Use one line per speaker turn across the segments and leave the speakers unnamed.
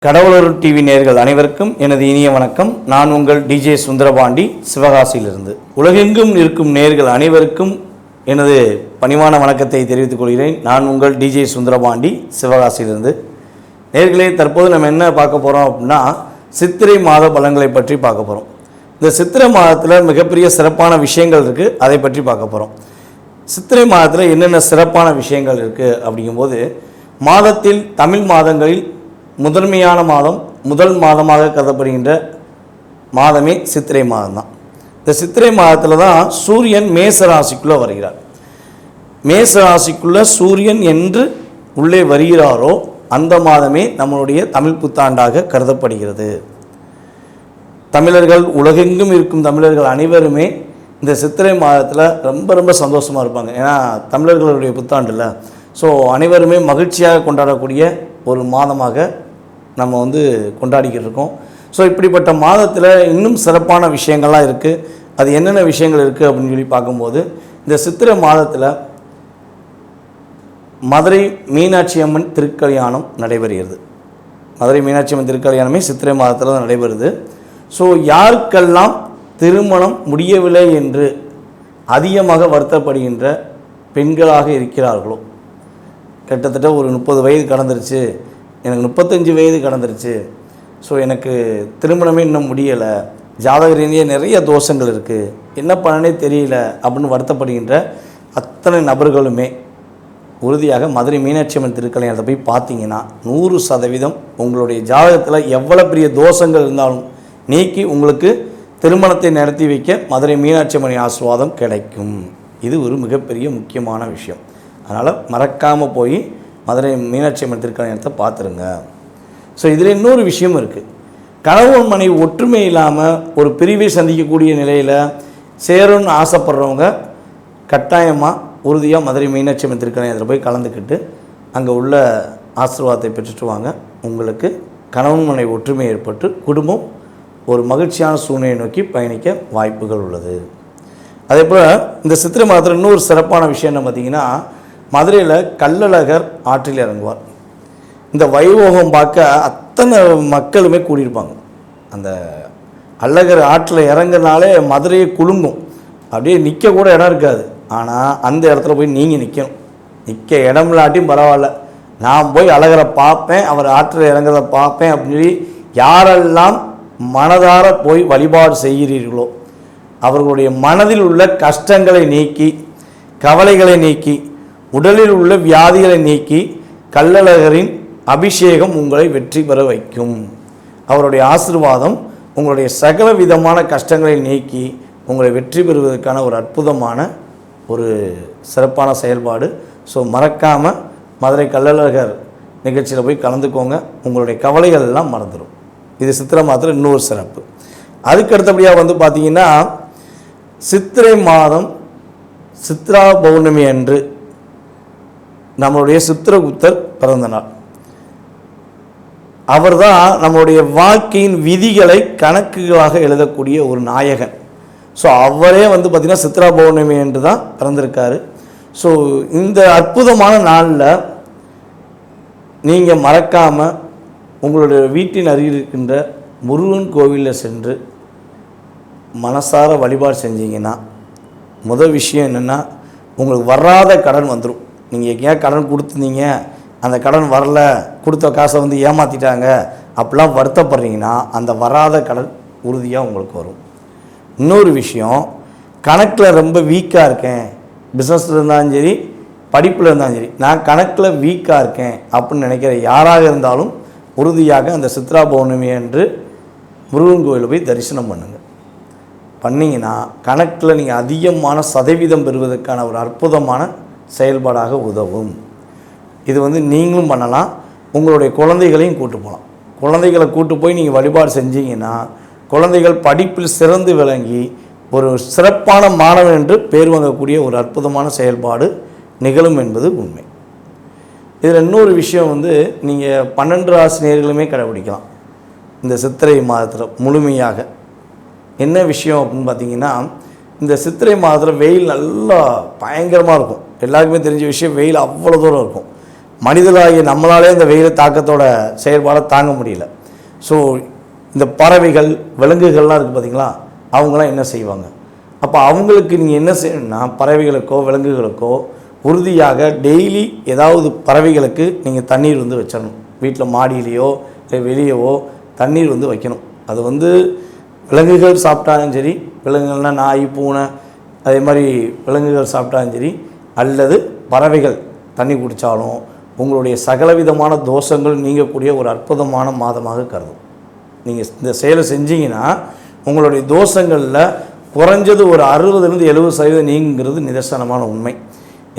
கடவுளூர் TV நேயர்கள் அனைவருக்கும் எனது இனிய வணக்கம். நான் உங்கள் டிஜே சுந்தரபாண்டி, சிவகாசியிலிருந்து. உலகெங்கும் இருக்கும் நேயர்கள் அனைவருக்கும் எனது பணிவான வணக்கத்தை தெரிவித்துக் கொள்கிறேன். நான் உங்கள் டிஜே சுந்தரபாண்டி, சிவகாசியிலிருந்து. நேயர்களே, தற்போது நம்ம என்ன பார்க்க போகிறோம் அப்படின்னா, சித்திரை மாத பலன்களை பற்றி பார்க்க போகிறோம். இந்த சித்திரை மாதத்தில் மிகப்பெரிய சிறப்பான விஷயங்கள் இருக்குது, அதை பற்றி பார்க்க போகிறோம். சித்திரை மாதத்தில் என்னென்ன சிறப்பான விஷயங்கள் இருக்குது அப்படிங்கும்போது, மாதத்தில் தமிழ் மாதங்களில் முதன்மையான மாதம், முதல் மாதமாக கருதப்படுகின்ற மாதமே சித்திரை மாதம் தான். இந்த சித்திரை மாதத்தில் தான் சூரியன் மேச ராசிக்குள்ளே வருகிறார். மேச ராசிக்குள்ளே சூரியன் என்று உள்ளே வருகிறாரோ அந்த மாதமே நம்மளுடைய தமிழ் புத்தாண்டாக கருதப்படுகிறது. தமிழர்கள், உலகெங்கும் இருக்கும் தமிழர்கள் அனைவருமே இந்த சித்திரை மாதத்தில் ரொம்ப சந்தோஷமாக இருப்பாங்க. ஏன்னா தமிழர்களுடைய புத்தாண்டு இல்லை. ஸோ அனைவருமே மகிழ்ச்சியாக கொண்டாடக்கூடிய ஒரு மாதமாக நம்ம கொண்டாடிக்கிட்டு இருக்கோம். ஸோ இப்படிப்பட்ட மாதத்தில் இன்னும் சிறப்பான விஷயங்கள்லாம் இருக்குது. அது என்னென்ன விஷயங்கள் இருக்குது அப்படின்னு சொல்லி பார்க்கும்போது, இந்த சித்திரை மாதத்தில் மதுரை மீனாட்சி அம்மன் திருக்கல்யாணம் நடைபெறுகிறது. மதுரை மீனாட்சி அம்மன் திருக்கல்யாணமே சித்திரை மாதத்தில் தான் நடைபெறுது. ஸோ யாருக்கெல்லாம் திருமணம் முடியவில்லை என்று அதிகமாக வருத்தப்படுகின்ற பெண்களாக இருக்கிறார்களோ, கிட்டத்தட்ட ஒரு 30 வயது கடந்துருச்சு, எனக்கு 35 வயது கடந்துருச்சு, ஸோ எனக்கு திருமணமே இன்னும் முடியலை, ஜாதக ரீதியாக நிறைய தோஷங்கள் இருக்குது, என்ன பண்ணனே தெரியல அப்படின்னு வருத்தப்படுகின்ற அத்தனை நபர்களுமே உறுதியாக மதுரை மீனாட்சி அம்மன் திருக்கல்யாணத்தை போய் பார்த்தீங்கன்னா 100% உங்களுடைய ஜாதகத்தில் எவ்வளோ பெரிய தோஷங்கள் இருந்தாலும் நீக்கி உங்களுக்கு திருமணத்தை நடத்தி வைக்க மதுரை மீனாட்சி அம்மன் ஆசீர்வாதம் கிடைக்கும். இது ஒரு மிகப்பெரிய முக்கியமான விஷயம். அதனால் மறக்காமல் போய் மதுரை மீனாட்சி அம்மன் திருக்கல்யாணத்தை பார்த்துருங்க. ஸோ இதில் இன்னொரு விஷயம் இருக்குது. கணவன் மனைவி ஒற்றுமை இல்லாமல் ஒரு பிரிவை சந்திக்கக்கூடிய நிலையில் சேரும்னு ஆசைப்படுறவங்க கட்டாயமாக உறுதியாக மதுரை மீனாட்சி அம்மன் திருக்கல்யாணத்தில் போய் கலந்துக்கிட்டு அங்கே உள்ள ஆசீர்வாதத்தை பெற்றுட்டு வாங்க. உங்களுக்கு கணவன் மனைவி ஒற்றுமை ஏற்பட்டு குடும்பம் ஒரு மகிழ்ச்சியான சூழ்நிலையை நோக்கி பயணிக்க வாய்ப்புகள் உள்ளது. அதே போல் இந்த சித்திரை மாதத்தில் இன்னொரு சிறப்பான விஷயம் என்ன பார்த்திங்கன்னா, மதுரையில் கள்ளழகர் ஆற்றில் இறங்குவார். இந்த வைபோகம் பார்க்க அத்தனை மக்களுமே கூடியிருப்பாங்க. அந்த அழகர் ஆற்றில் இறங்குறதுனாலே மதுரையை குலுங்கும். அப்படியே நிற்க கூட இடம் இருக்காது. ஆனால் அந்த இடத்துல போய் நீங்கள் நிற்கணும். நிற்க இடம் இல்லாட்டியும் பரவாயில்ல, நான் போய் அழகரை பார்ப்பேன், அவர் ஆற்றில் இறங்குறத பார்ப்பேன் அப்படின்னு சொல்லி யாரெல்லாம் மனதார போய் வழிபாடு செய்கிறீர்களோ அவர்களுடைய மனதில் உள்ள கஷ்டங்களை நீக்கி, கவலைகளை நீக்கி, உடலில் உள்ள வியாதிகளை நீக்கி கள்ளழகரின் அபிஷேகம் உங்களை வெற்றி பெற வைக்கும். அவருடைய ஆசீர்வாதம் உங்களுடைய சகல விதமான கஷ்டங்களை நீக்கி உங்களை வெற்றி பெறுவதற்கான ஒரு அற்புதமான ஒரு சிறப்பான செயல்பாடு. ஸோ மறக்காமல் மதுரை கள்ளழகர் நிகழ்ச்சியில் போய் கலந்துக்கோங்க. உங்களுடைய கவலைகள் எல்லாம் மறந்துடும். இது சித்திரை மாதத்தில் இன்னொரு சிறப்பு. அதுக்கு அடுத்தபடியாக பார்த்திங்கன்னா, சித்திரை மாதம் சித்ரா பௌர்ணமி அன்று நம்மளுடைய சித்திரகுப்தர் பிறந்த நாள். அவர் தான் நம்மளுடைய வாழ்க்கையின் விதிகளை கணக்குகளாக எழுதக்கூடிய ஒரு நாயகன். ஸோ அவரே பார்த்திங்கன்னா சித்ரா பௌர்ணமி என்று தான் பிறந்திருக்காரு. ஸோ இந்த அற்புதமான நாளில் நீங்கள் மறக்காமல் உங்களுடைய வீட்டின் அருகில் இருக்கின்ற முருகன் கோவிலில் சென்று மனசார வழிபாடு செஞ்சீங்கன்னா, முதல் விஷயம் என்னென்னா, உங்களுக்கு வராத கடன் வந்துடும். நீங்கள் எங்கேயா கடன் கொடுத்துருந்தீங்க, அந்த கடன் வரல, கொடுத்த காசை ஏமாற்றிட்டாங்க அப்படிலாம் வருத்தப்படுறீங்கன்னா, அந்த வராத கடன் உறுதியாக உங்களுக்கு வரும். இன்னொரு விஷயம், கணக்கில் ரொம்ப வீக்காக இருக்கேன், பிஸ்னஸில் இருந்தாலும் சரி, படிப்பில் இருந்தாலும் சரி, நான் கணக்கில் வீக்காக இருக்கேன் அப்படின்னு நினைக்கிற யாராக இருந்தாலும் உறுதியாக அந்த சித்ரா பௌர்ணமி அன்று முருகன் கோயிலில் போய் தரிசனம் பண்ணுங்கள். பண்ணிங்கன்னா கணக்கில் நீங்கள் அதிகமான சதவீதம் பெறுவதற்கான ஒரு அற்புதமான செயல்பாடாக உதவும். இது நீங்களும் பண்ணலாம், உங்களுடைய குழந்தைகளையும் கூட்டு போகலாம். குழந்தைகளை கூட்டு போய் நீங்கள் வழிபாடு செஞ்சீங்கன்னா குழந்தைகள் படிப்பில் சிறந்து விளங்கி ஒரு சிறப்பான மாணவன் என்று பேர் வாங்கக்கூடிய ஒரு அற்புதமான செயல்பாடு நிகழும் என்பது உண்மை. இதில் இன்னொரு விஷயம் நீங்கள் 12 ராசி நேயர்களுமே கடைபிடிக்கலாம் இந்த சித்திரை மாதத்தில் முழுமையாக. என்ன விஷயம் அப்படின்னு பார்த்தீங்கன்னா, இந்த சித்திரை மாதத்தில் வெயில் நல்லா பயங்கரமாக இருக்கும். எல்லாருக்குமே தெரிஞ்ச விஷயம், வெயில் அவ்வளோ தூரம் இருக்கும். மனிதர்களாகிய நம்மளாலே இந்த வெயில் தாக்கத்தோட செயல்பாடை தாங்க முடியல. ஸோ இந்த பறவைகள் விலங்குகள்லாம் இருக்குது பார்த்திங்களா, அவங்களாம் என்ன செய்வாங்க? அப்போ அவங்களுக்கு நீங்கள் என்ன செய்யணும்னா, பறவைகளுக்கோ விலங்குகளுக்கோ உறுதியாக டெய்லி ஏதாவது பறவைகளுக்கு நீங்கள் தண்ணீர் வந்து வச்சிடணும். வீட்டில் மாடியிலையோ இல்லை வெளியவோ தண்ணீர் வந்து வைக்கணும். அது வந்து விலங்குகள் சாப்பிட்டாலும் சரி, விலங்குகள்னால் நாய் பூனை அதே மாதிரி விலங்குகள் சாப்பிட்டாலும் சரி, அல்லது பறவைகள் தண்ணி குடித்தாலும் உங்களுடைய சகலவிதமான தோஷங்கள் நீங்கக்கூடிய ஒரு அற்புதமான மாதமாக கருதும். நீங்கள் இந்த செயலை செஞ்சீங்கன்னா உங்களுடைய தோஷங்களில் குறைஞ்சது ஒரு 60-70% நீங்கிறது நிதர்சனமான உண்மை.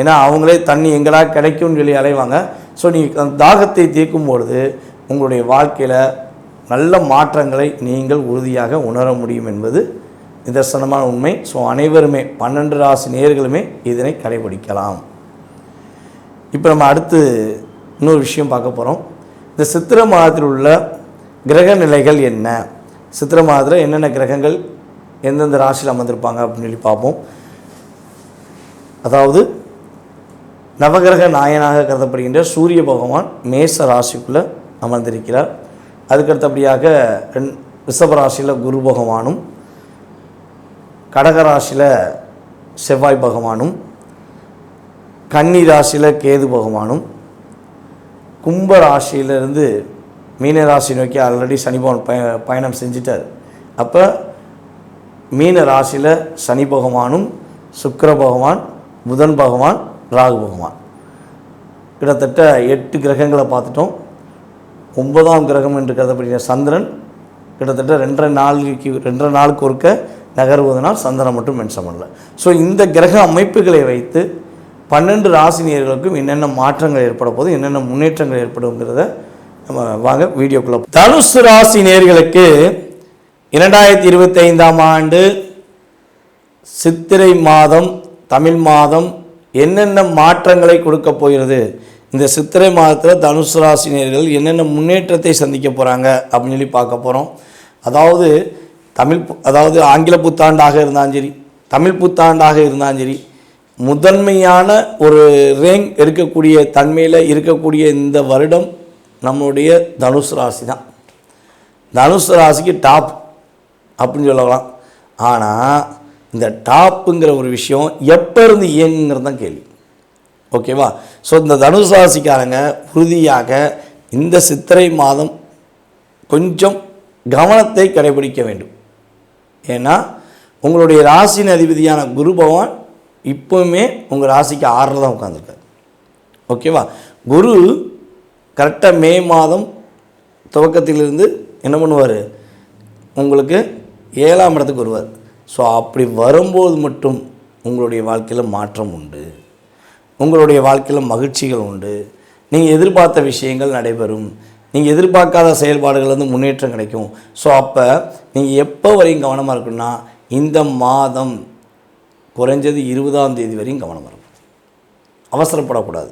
ஏன்னா அவங்களே தண்ணி எங்கடா கிடைக்கும்னு சொல்லி அலைவாங்க. ஸோ நீங்கள் அந்த தாகத்தை தீர்க்கும் பொழுது உங்களுடைய வாழ்க்கையில் நல்ல மாற்றங்களை நீங்கள் உறுதியாக உணர முடியும் என்பது நிதர்சனமான உண்மை. ஸோ அனைவருமே 12 ராசி நேயர்களுமே இதனை கடைபிடிக்கலாம். இப்போ நம்ம அடுத்து இன்னொரு விஷயம் பார்க்க போகிறோம். இந்த சித்திரை மாதத்தில் உள்ள கிரக நிலைகள் என்ன, சித்திரை மாதத்தில் என்னென்ன கிரகங்கள் எந்தெந்த ராசியில் அமர்ந்திருப்பாங்க அப்படின்னு சொல்லி பார்ப்போம். அதாவது நவகிரக நாயனாக கருதப்படுகின்ற சூரிய பகவான் மேச ராசிக்குள்ளே அமர்ந்திருக்கிறார். அதுக்கடுத்தபடியாக ரிஷப ராசியில் குரு பகவானும், கடக ராசியில் செவ்வாய் பகவானும், கன்னி ராசியில் கேது பகவானும், கும்ப ராசியிலிருந்து மீன ராசி நோக்கி ஆல்ரெடி சனி பகவான் பயணம் செஞ்சிட்டார். அப்போ மீன ராசியில் சனி பகவானும், சுக்கிர பகவான், புதன் பகவான், ராகு பகவான், கிட்டத்தட்ட 8 கிரகங்களை பார்த்துட்டோம். 9ஆம் கிரகம் என்று கருதப்படுகிற சந்திரன் கிட்டத்தட்ட 2.5 நாளுக்கு ஒருக்க நகர்வதனால் சந்திரன் மட்டும் மென்ஷன் பண்ணல. ஸோ இந்த கிரக அமைப்புகளை வைத்து 12 ராசினியர்களுக்கும் என்னென்ன மாற்றங்கள் ஏற்பட போது, என்னென்ன முன்னேற்றங்கள் ஏற்படுங்கிறத நம்ம வாங்க வீடியோக்குள்ள. தனுசு ராசி நேயர்களுக்கு 2025ஆம் ஆண்டு சித்திரை மாதம் தமிழ் மாதம் என்னென்ன மாற்றங்களை கொடுக்க போகிறது, இந்த சித்திரை மாதத்தில் தனுசு ராசி நேயர்கள் என்னென்ன முன்னேற்றத்தை சந்திக்க போகிறாங்க அப்படின்னு சொல்லி பார்க்க போகிறோம். அதாவது ஆங்கில புத்தாண்டாக இருந்தாலும் சரி, தமிழ் புத்தாண்டாக இருந்தாலும் சரி, முதன்மையான ஒரு ரேங்க் எடுக்கக்கூடிய தன்மையில் இருக்கக்கூடிய இந்த வருடம் நம்முடைய தனுசு ராசி தான். தனுசு ராசிக்கு டாப் அப்படின்னு சொல்லலாம். ஆனால் இந்த டாப்புங்கிற ஒரு விஷயம் எப்போ இருந்து இயங்குங்கிறது தான் கேள்வி. ஓகேவா? ஸோ இந்த தனுசு ராசிக்காரங்க உறுதியாக இந்த சித்திரை மாதம் கொஞ்சம் கவனத்தை கடைபிடிக்க வேண்டும். ஏன்னா உங்களுடைய ராசியின் அதிபதியான குரு பகவான் இப்போவுமே உங்கள் ராசிக்கு 6 தான் உட்காந்துருக்காரு. ஓகேவா? குரு கரெக்டாக மே மாதம் துவக்கத்திலிருந்து என்ன பண்ணுவார், உங்களுக்கு 7ஆம் இடத்துக்கு வருவார். ஸோ அப்படி வரும்போது மட்டும் உங்களுடைய வாழ்க்கையில் மாற்றம் உண்டு, உங்களுடைய வாழ்க்கையில் மகிழ்ச்சிகள் உண்டு, நீங்கள் எதிர்பார்த்த விஷயங்கள் நடைபெறும், நீங்கள் எதிர்பார்க்காத செயல்பாடுகள் வந்து முன்னேற்றம் கிடைக்கும். ஸோ அப்போ நீங்கள் எப்போ வரையும் கவனமாக இருக்குன்னா, இந்த மாதம் குறைஞ்சது 20ஆம் தேதி வரையும் கவனமாக இருக்கும். அவசரப்படக்கூடாது,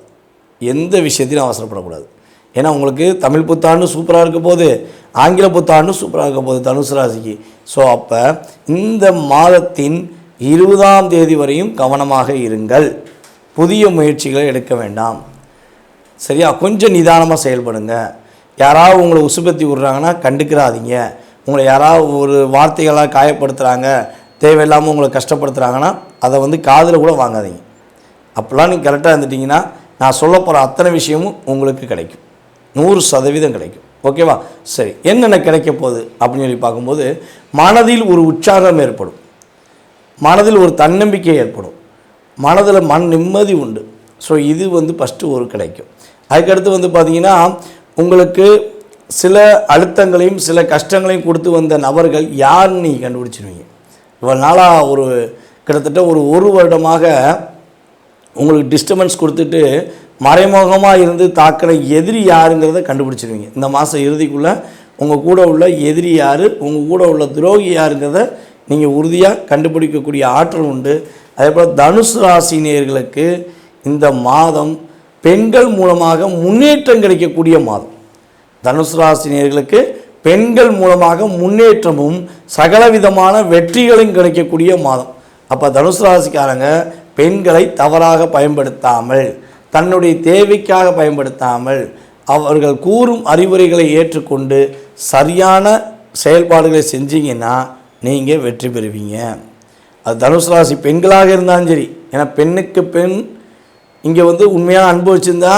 எந்த விஷயத்திலும் அவசரப்படக்கூடாது. ஏன்னா உங்களுக்கு தமிழ் புத்தாண்டு சூப்பராக இருக்க போது, ஆங்கில புத்தாண்டு சூப்பராக இருக்க போகுது தனுசு ராசிக்கு. ஸோ அப்போ இந்த மாதத்தின் 20ஆம் தேதி வரையும் கவனமாக இருங்கள். புதிய முயற்சிகளை எடுக்க வேண்டாம். சரியா? கொஞ்சம் நிதானமாக செயல்படுங்க. யாராவது உங்களை உசுபத்தி விட்றாங்கன்னா கண்டுக்கிறாதீங்க. உங்களை யாராவது ஒரு வார்த்தைகளாக காயப்படுத்துகிறாங்க, தேவையில்லாமல் உங்களை கஷ்டப்படுத்துகிறாங்கன்னா அதை வந்து காதில் கூட வாங்காதீங்க. அப்போல்லாம் நீங்கள் கரெக்டாக இருந்துட்டிங்கன்னா நான் சொல்ல போகிற அத்தனை விஷயமும் உங்களுக்கு கிடைக்கும், 100% கிடைக்கும். ஓகேவா? சரி, என்னென்ன கிடைக்க போகுது அப்படின்னு சொல்லி பார்க்கும்போது, மனதில் ஒரு உற்சாகம் ஏற்படும், மனதில் ஒரு தன்னம்பிக்கை ஏற்படும், மனதில் மன நிம்மதி உண்டு. ஸோ இது வந்து ஃபஸ்ட்டு ஒரு கிடைக்கும். அதுக்கடுத்து வந்து பார்த்திங்கன்னா, உங்களுக்கு சில அழுத்தங்களையும் சில கஷ்டங்களையும் கொடுத்து வந்த நபர்கள் யாருன்னு நீங்கள் கண்டுபிடிச்சிருவீங்க. இவ்வளோ நாளாக கிட்டத்தட்ட ஒரு வருடமாக உங்களுக்கு டிஸ்டர்பன்ஸ் கொடுத்துட்டு மறைமுகமாக இருந்து தாக்கின எதிரி யாருங்கிறத கண்டுபிடிச்சிருவீங்க. இந்த மாதம் இறுதிக்குள்ளே உங்கள் கூட உள்ள எதிரி யார், உங்கள் கூட உள்ள துரோகி யாருங்கிறத நீங்கள் உறுதியாக கண்டுபிடிக்கக்கூடிய ஆற்றல் உண்டு. அதே போல் தனுசு ராசி நேயர்களுக்கு இந்த மாதம் பெண்கள் மூலமாக முன்னேற்றம் கிடைக்கக்கூடிய மாதம். தனுசு ராசி நேயர்களுக்கு பெண்கள் மூலமாக முன்னேற்றமும் சகலவிதமான வெற்றிகளும் கிடைக்கக்கூடிய மாதம். அப்போ தனுசு ராசிக்காரங்க பெண்களை தவறாக பயன்படுத்தாமல் தன்னுடைய தேவைக்காக பயன்படுத்தாமல் அவர்கள் கூறும் அறிவுரைகளை ஏற்றுக்கொண்டு சரியான செயல்பாடுகளை செஞ்சீங்கன்னா நீங்கள் வெற்றி பெறுவீங்க. அது தனுசு ராசி பெண்களாக இருந்தாலும் சரி, ஏன்னா பெண்ணுக்கு பெண் இங்கே உண்மையாக அன்பு வச்சுருந்தா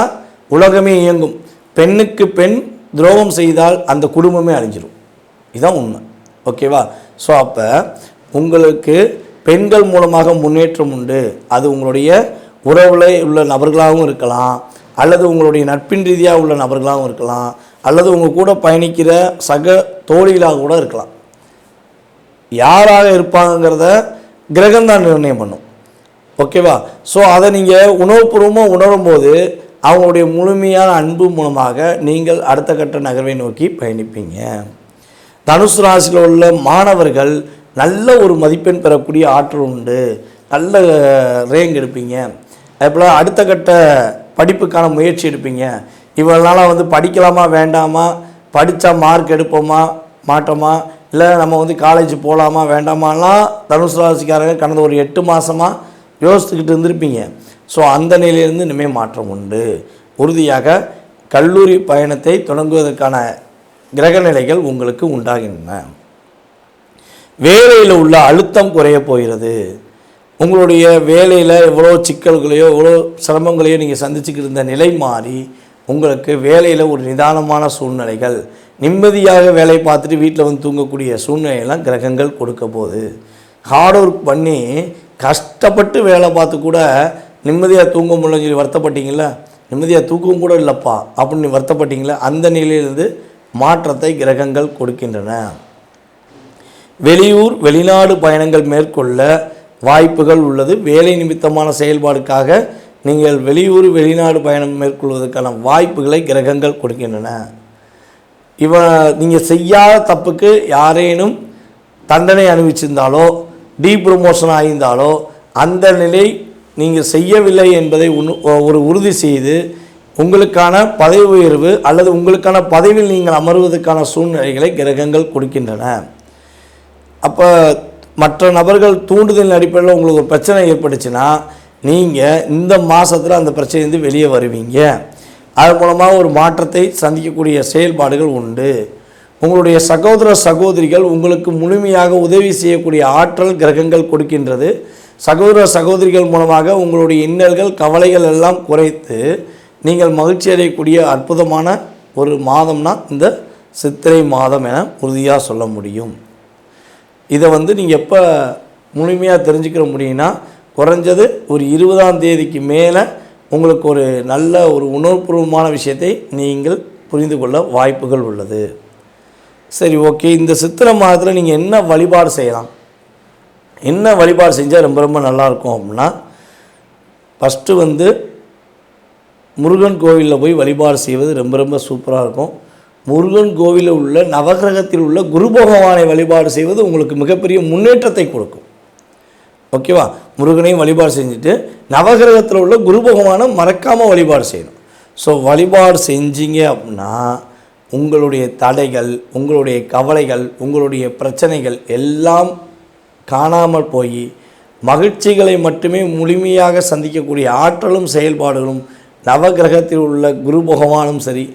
உலகமே இயங்கும். பெண்ணுக்கு பெண் துரோகம் செய்தால் அந்த குடும்பமே அழிஞ்சிடும். இதுதான் உண்மை. ஓகேவா? ஸோ அப்போ உங்களுக்கு பெண்கள் மூலமாக முன்னேற்றம் உண்டு. அது உங்களுடைய உறவில் உள்ள நபர்களாகவும் இருக்கலாம், அல்லது உங்களுடைய நட்பின் ரீதியாக உள்ள நபர்களாகவும் இருக்கலாம், அல்லது உங்கள் கூட பயணிக்கிற சக தோழிகளாக கூட இருக்கலாம். யாராக இருப்பாங்கிறத கிரகம்தான் நிர்ணயம் பண்ணும். ஓகேவா? ஸோ அதை நீங்கள் உணவுபூர்வமாக உணரும்போது அவங்களுடைய முழுமையான அன்பு மூலமாக நீங்கள் அடுத்த கட்ட நகர்வை நோக்கி பயணிப்பீங்க. தனுசு ராசியில் உள்ள மாணவர்கள் நல்ல ஒரு மதிப்பெண் பெறக்கூடிய ஆற்றல் உண்டு. நல்ல ரேங்க் எடுப்பீங்க. அதுபோல் அடுத்த கட்ட படிப்புக்கான முயற்சி எடுப்பீங்க. இவளால் படிக்கலாமா வேண்டாமா, படித்தா மார்க் எடுப்போமா மாட்டோமா, இல்லை நம்ம காலேஜ் போகலாமா வேண்டாமாலாம் தனுசு ராசிக்காரங்க கடந்த ஒரு 8 மாதமாக யோசித்துக்கிட்டு இருந்திருப்பீங்க. ஸோ அந்த நிலையிலிருந்து இனிமேல் மாற்றம் உண்டு. உறுதியாக கல்லூரி பயணத்தை தொடங்குவதற்கான கிரக நிலைகள் உங்களுக்கு உண்டாகின்றன. வேலையில் உள்ள அழுத்தம் குறைய போகிறது. உங்களுடைய வேலையில் எவ்வளோ சிக்கல்களையோ எவ்வளோ சிரமங்களையோ நீங்கள் சந்திச்சுக்கிட்டு இருந்த நிலை மாறி உங்களுக்கு வேலையில் ஒரு நிதானமான சூழ்நிலைகள், நிம்மதியாக வேலை பார்த்துட்டு வீட்டில் தூங்கக்கூடிய சூழ்நிலையெல்லாம் கிரகங்கள் கொடுக்க போகுது. ஹார்ட் ஒர்க் பண்ணி கஷ்டப்பட்டு வேலை பார்த்து கூட நிம்மதியாக தூங்க முடியலன்னு சொல்லி வருத்தப்பட்டீங்கள, நிம்மதியாக தூக்கம் கூட இல்லைப்பா அப்படின்னு வருத்தப்பட்டீங்களா, அந்த நிலையிலிருந்து மாற்றத்தை கிரகங்கள் கொடுக்கின்றன. வெளியூர் வெளிநாடு பயணங்கள் மேற்கொள்ள வாய்ப்புகள் உள்ளது. வேலை நிமித்தமான செயல்பாடுக்காக நீங்கள் வெளியூர் வெளிநாடு பயணம் மேற்கொள்வதற்கான வாய்ப்புகளை கிரகங்கள் கொடுக்கின்றன. நீங்கள் செய்யாத தப்புக்கு யாரேனும் தண்டனை அனுபவிச்சிருந்தாலோ டீப்ரமோஷன் ஆகியிருந்தாலோ அந்த நிலை நீங்கள் செய்யவில்லை என்பதை ஒரு உறுதி செய்து உங்களுக்கான பதவி உயர்வு அல்லது உங்களுக்கான பதவியில் நீங்கள் அமர்வதற்கான சூழ்நிலைகளை கிரகங்கள் கொடுக்கின்றன. அப்போ மற்ற நபர்கள் தூண்டுதல் அடிப்படையில் உங்களுக்கு ஒரு பிரச்சனை ஏற்பட்டுச்சுன்னா நீங்கள் இந்த மாதத்தில் அந்த பிரச்சனையிலிருந்து வெளியே வருவீங்க. அது மூலமாக ஒரு மாற்றத்தை சந்திக்கக்கூடிய செயல்பாடுகள் உண்டு. உங்களுடைய சகோதர சகோதரிகள் உங்களுக்கு முழுமையாக உதவி செய்யக்கூடிய ஆற்றல் கிரகங்கள் கொடுக்கின்றது. சகோதர சகோதரிகள் மூலமாக உங்களுடைய இன்னல்கள் கவலைகள் எல்லாம் குறைத்து நீங்கள் மகிழ்ச்சி அடையக்கூடிய அற்புதமான ஒரு மாதம்னா இந்த சித்திரை மாதம் என உறுதியாக சொல்ல முடியும். இதை நீங்கள் எப்போ முழுமையாக தெரிஞ்சுக்கிற முடியும்னா குறைஞ்சது ஒரு 20ஆம் தேதிக்கு மேலே உங்களுக்கு ஒரு நல்ல ஒரு உணர்வுபூர்வமான விஷயத்தை நீங்கள் புரிந்து கொள்ள வாய்ப்புகள் உள்ளது. சரி, ஓகே. இந்த சித்திரை மாதத்தில் நீங்கள் என்ன வழிபாடு செய்யலாம், என்ன வழிபாடு செஞ்சால் ரொம்ப ரொம்ப நல்லாயிருக்கும் அப்படின்னா, ஃபஸ்ட்டு முருகன் கோவிலில் போய் வழிபாடு செய்வது ரொம்ப ரொம்ப சூப்பராக இருக்கும். முருகன் கோவிலில் உள்ள நவகிரகத்தில் உள்ள குரு பகவானை வழிபாடு செய்வது உங்களுக்கு மிகப்பெரிய முன்னேற்றத்தை கொடுக்கும். ஓகேவா? முருகனையும் வழிபாடு செஞ்சுட்டு நவகிரகத்தில் உள்ள குரு பகவானை மறக்காமல் வழிபாடு செய்யணும். ஸோ வழிபாடு செஞ்சீங்க அப்படின்னா உங்களுடைய தடைகள், உங்களுடைய கவலைகள், உங்களுடைய பிரச்சனைகள் எல்லாம் காணாமல் போய் மகிழ்ச்சிகளை மட்டுமே முழுமையாக சந்திக்கக்கூடிய ஆற்றலும் செயல்பாடுகளும் நவகிரகத்தில் உள்ள குரு பகவானும் சரி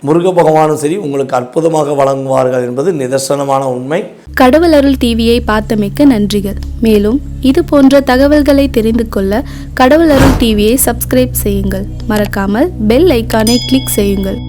முருக பகவானும் சரி உங்களுக்கு அற்புதமாக வழங்குவார்கள் என்பது நிதர்சனமான உண்மை.
கடவுள் அருள் டிவியை பார்த்தமைக்கு நன்றிகள். மேலும் இது போன்ற தகவல்களை தெரிந்து கொள்ள கடவுள் அருள் டிவியை சப்ஸ்கிரைப் செய்யுங்கள். மறக்காமல் பெல் ஐக்கானை கிளிக் செய்யுங்கள்.